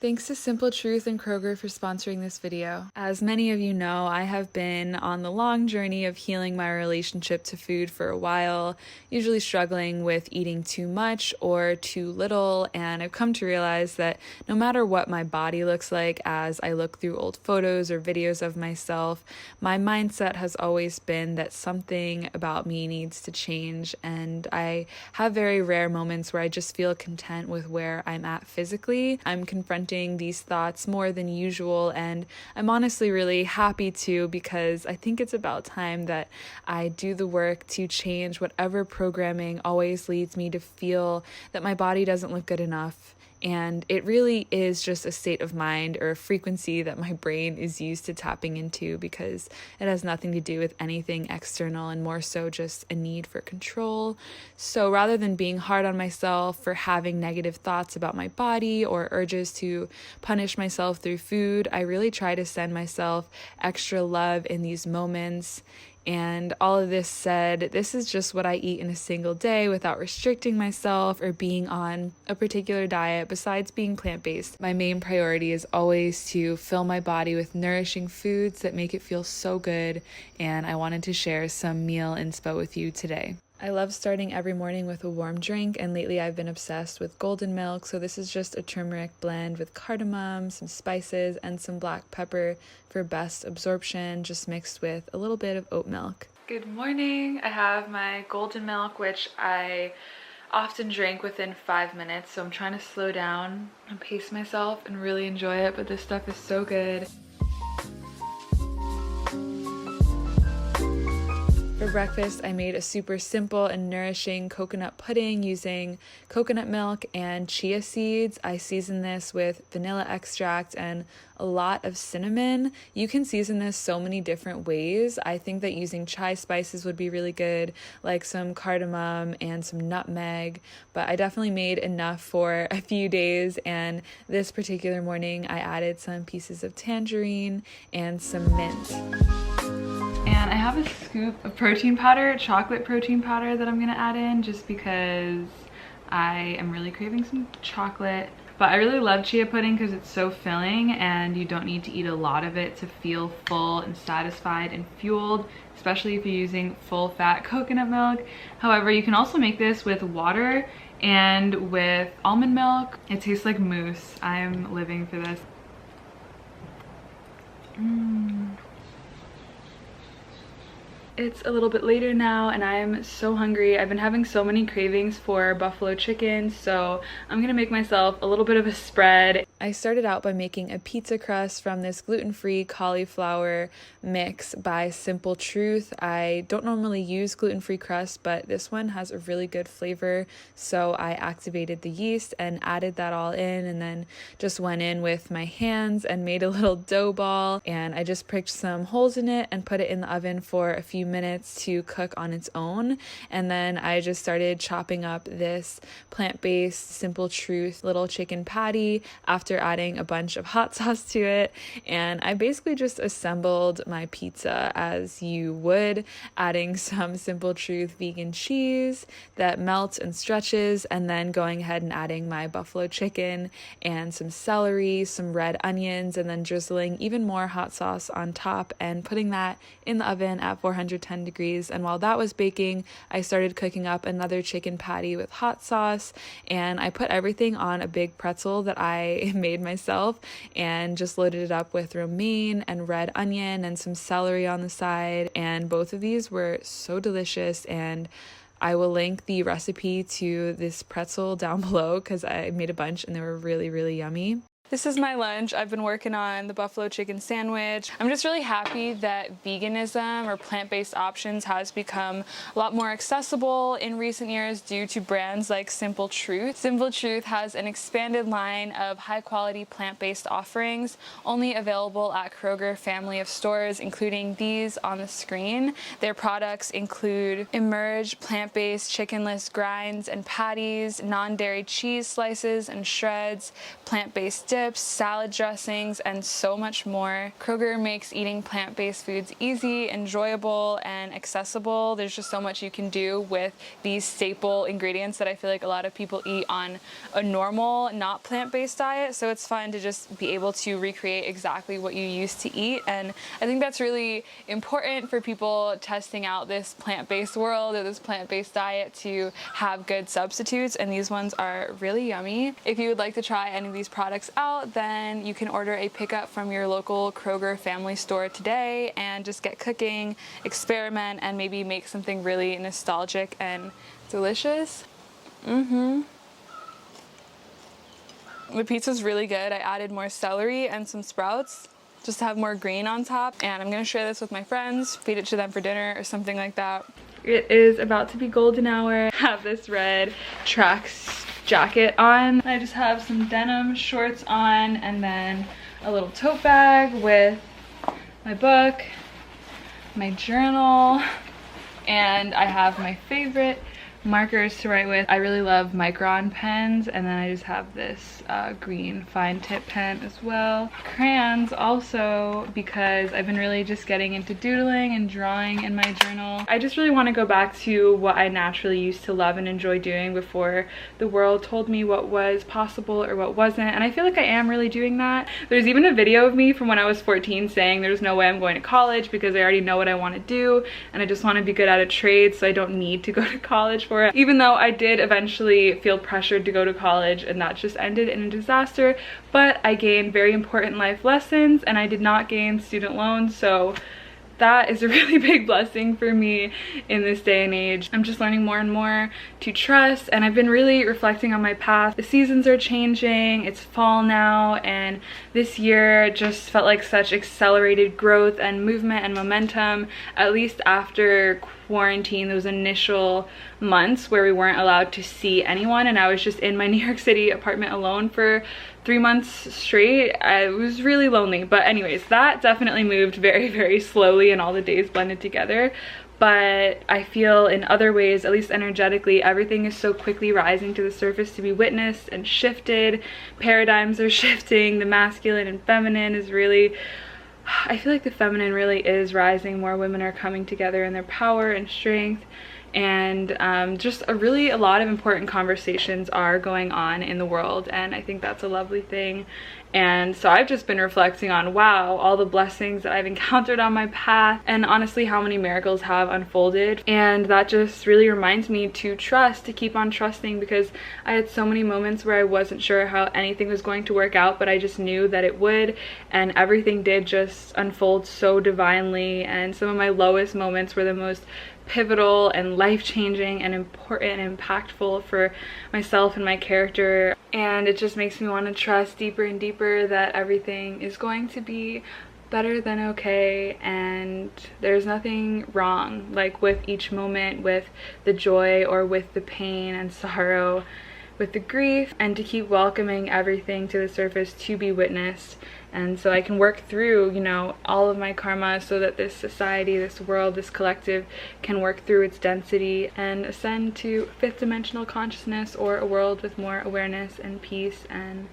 Thanks to Simple Truth and Kroger for sponsoring this video. As many of you know, I have been on the long journey of healing my relationship to food for a while, usually struggling with eating too much or too little, and I've come to realize that no matter what my body looks like as I look through old photos or videos of myself, my mindset has always been that something about me needs to change, and I have very rare moments where I just feel content with where I'm at physically. I'm confronting these thoughts more than usual, and I'm honestly really happy to, because I think it's about time that I do the work to change whatever programming always leads me to feel that my body doesn't look good enough. And it really is just a state of mind or a frequency that my brain is used to tapping into, because it has nothing to do with anything external and more so just a need for control. So rather than being hard on myself for having negative thoughts about my body or urges to punish myself through food, I really try to send myself extra love in these moments. And all of this said, this is just what I eat in a single day without restricting myself or being on a particular diet besides being plant-based. My main priority is always to fill my body with nourishing foods that make it feel so good, and I wanted to share some meal inspo with you today. I love starting every morning with a warm drink, and lately I've been obsessed with golden milk. So this is just a turmeric blend with cardamom, some spices, and some black pepper for best absorption, just mixed with a little bit of oat milk. Good morning. I have my golden milk, which I often drink within 5 minutes. So I'm trying to slow down and pace myself and really enjoy it, but this stuff is so good. For breakfast, I made a super simple and nourishing coconut pudding using coconut milk and chia seeds. I seasoned this with vanilla extract and a lot of cinnamon. You can season this so many different ways. I think that using chai spices would be really good, like some cardamom and some nutmeg, but I definitely made enough for a few days, and this particular morning I added some pieces of tangerine and some mint. And I have a scoop of protein powder, chocolate protein powder, that I'm gonna add in just because I am really craving some chocolate. But I really love chia pudding because it's so filling and you don't need to eat a lot of it to feel full and satisfied and fueled, especially if you're using full fat coconut milk. However, you can also make this with water and with almond milk. It tastes like mousse. I'm living for this. It's a little bit later now and I'm so hungry. I've been having so many cravings for buffalo chicken, so I'm gonna make myself a little bit of a spread. I started out by making a pizza crust from this gluten-free cauliflower mix by Simple Truth. I don't normally use gluten-free crust, but this one has a really good flavor, so I activated the yeast and added that all in, and then just went in with my hands and made a little dough ball, and I just pricked some holes in it and put it in the oven for a few minutes to cook on its own. And then I just started chopping up this plant-based Simple Truth little chicken patty after adding a bunch of hot sauce to it, and I basically just assembled my pizza as you would, adding some Simple Truth vegan cheese that melts and stretches, and then going ahead and adding my buffalo chicken and some celery, some red onions, and then drizzling even more hot sauce on top and putting that in the oven at 410 degrees. And while that was baking, I started cooking up another chicken patty with hot sauce, and I put everything on a big pretzel that I made myself and just loaded it up with romaine and red onion and some celery on the side, and both of these were so delicious, and I will link the recipe to this pretzel down below because I made a bunch and they were really, really yummy. This is my lunch. I've been working on the buffalo chicken sandwich. I'm just really happy that veganism or plant-based options has become a lot more accessible in recent years due to brands like Simple Truth. Simple Truth has an expanded line of high-quality plant-based offerings only available at Kroger family of stores, including these on the screen. Their products include Emerge plant-based chickenless grinds and patties, non-dairy cheese slices and shreds, plant-based dips, salad dressings, and so much more. Kroger makes eating plant-based foods easy, enjoyable, and accessible. There's just so much you can do with these staple ingredients that I feel like a lot of people eat on a normal, not plant-based diet. So it's fun to just be able to recreate exactly what you used to eat. And I think that's really important for people testing out this plant-based world or this plant-based diet to have good substitutes. And these ones are really yummy. If you would like to try any of these products out, then you can order a pickup from your local Kroger family store today and just get cooking, experiment, and maybe make something really nostalgic and delicious. The pizza's really good. I added more celery and some sprouts just to have more green on top, and I'm gonna share this with my friends, feed it to them for dinner or something like that. It is about to be golden hour. I have this red Trax jacket on. I just have some denim shorts on and then a little tote bag with my book, my journal, and I have my favorite markers to write with. I really love Micron pens, and then I just have this green fine tip pen as well. Crayons also, because I've been really just getting into doodling and drawing in my journal. I just really want to go back to what I naturally used to love and enjoy doing before the world told me what was possible or what wasn't, and I feel like I am really doing that. There's even a video of me from when I was 14 saying there's no way I'm going to college because I already know what I want to do and I just want to be good at a trade, so I don't need to go to college for it. Even though I did eventually feel pressured to go to college, and that just ended in a disaster, but I gained very important life lessons and I did not gain student loans, so that is a really big blessing for me in this day and age. I'm just learning more and more to trust, and I've been really reflecting on my path. The seasons are changing, it's fall now, and this year just felt like such accelerated growth and movement and momentum, at least after quarantine, those initial months where we weren't allowed to see anyone and I was just in my New York City apartment alone for 3 months straight. It was really lonely, but anyways, that definitely moved very, very slowly and all the days blended together. But I feel in other ways, at least energetically, everything is so quickly rising to the surface to be witnessed and shifted. Paradigms are shifting, the masculine and feminine is really, I feel like the feminine really is rising. More women are coming together in their power and strength, and just a lot of important conversations are going on in the world, and I think that's a lovely thing. And so I've just been reflecting on, wow, all the blessings that I've encountered on my path, and honestly how many miracles have unfolded. And that just really reminds me to trust, to keep on trusting, because I had so many moments where I wasn't sure how anything was going to work out, but I just knew that it would, and everything did just unfold so divinely. And some of my lowest moments were the most pivotal and life-changing and important and impactful for myself and my character, and it just makes me want to trust deeper and deeper that everything is going to be better than okay, and there's nothing wrong like with each moment, with the joy or with the pain and sorrow, with the grief, and to keep welcoming everything to the surface to be witnessed. And so I can work through, you know, all of my karma so that this society, this world, this collective can work through its density and ascend to fifth dimensional consciousness, or a world with more awareness and peace. And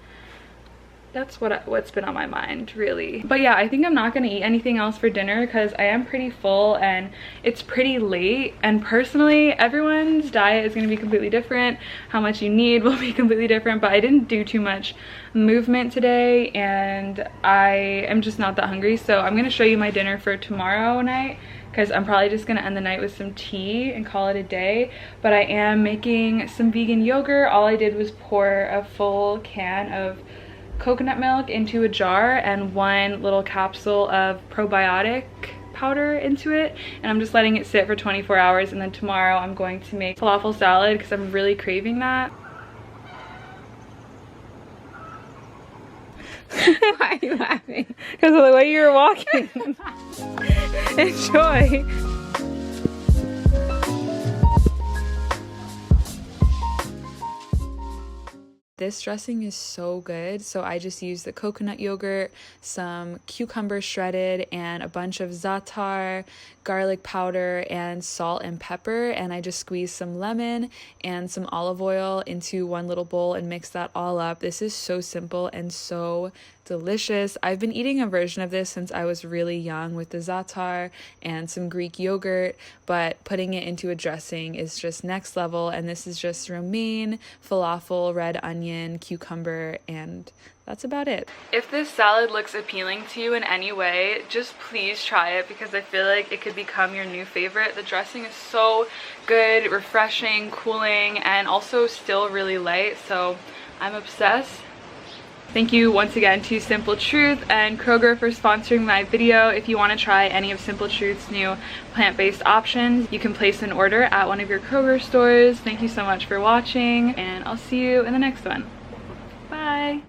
that's what's been on my mind, really. But yeah, I think I'm not gonna eat anything else for dinner because I am pretty full and it's pretty late, and personally everyone's diet is gonna be completely different. How much you need will be completely different, but I didn't do too much movement today and I am just not that hungry. So I'm gonna show you my dinner for tomorrow night, because I'm probably just gonna end the night with some tea and call it a day. But I am making some vegan yogurt. All I did was pour a full can of coconut milk into a jar and 1 little capsule of probiotic powder into it, and I'm just letting it sit for 24 hours, and then tomorrow I'm going to make falafel salad because I'm really craving that. Why are you laughing? Because of the way you were walking. Enjoy. this dressing is so good. So I just used the coconut yogurt, some cucumber shredded, and a bunch of za'atar, garlic powder, and salt and pepper. And I just squeezed some lemon and some olive oil into one little bowl and mixed that all up. This is so simple and so delicious. I've been eating a version of this since I was really young with the za'atar and some Greek yogurt, but putting it into a dressing is just next level. And this is just romaine, falafel, red onion, cucumber, and that's about it. If this salad looks appealing to you in any way, just please try it because I feel like it could become your new favorite. The dressing is so good, refreshing, cooling, and also still really light, so I'm obsessed. Thank you once again to Simple Truth and Kroger for sponsoring my video. If you want to try any of Simple Truth's new plant-based options, you can place an order at one of your Kroger stores. Thank you so much for watching, and I'll see you in the next one. Bye!